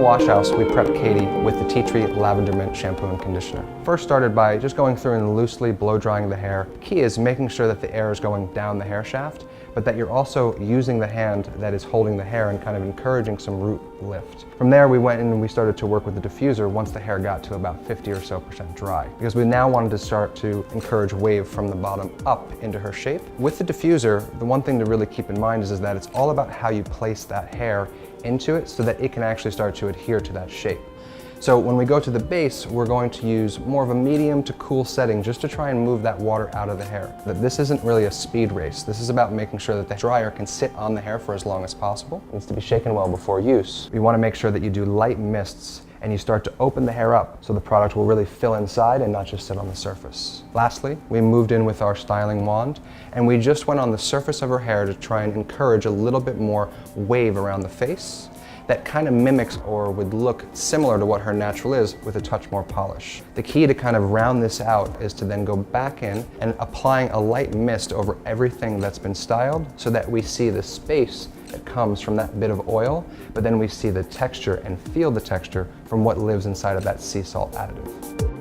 wash house, we prepped Katie with the Tea Tree Lavender Mint Shampoo and Conditioner. First started by just going through and loosely blow drying the hair. Key is making sure that the air is going down the hair shaft, but that you're also using the hand that is holding the hair and kind of encouraging some root lift. From there, we went in and we started to work with the diffuser once the hair got to about 50% or so dry, because we now wanted to start to encourage wave from the bottom up into her shape. With the diffuser, the one thing to really keep in mind is that it's all about how you place that hair into it so that it can actually start to adhere to that shape. So when we go to the base, we're going to use more of a medium to cool setting just to try and move that water out of the hair. That this isn't really a speed race. This is about making sure that the dryer can sit on the hair for as long as possible. It needs to be shaken well before use. You want to make sure that you do light mists and you start to open the hair up so the product will really fill inside and not just sit on the surface. Lastly, we moved in with our styling wand and we just went on the surface of her hair to try and encourage a little bit more wave around the face that kind of mimics or would look similar to what her natural is with a touch more polish. The key to kind of round this out is to then go back in and applying a light mist over everything that's been styled so that we see the space that comes from that bit of oil, but then we see the texture and feel the texture from what lives inside of that sea salt additive.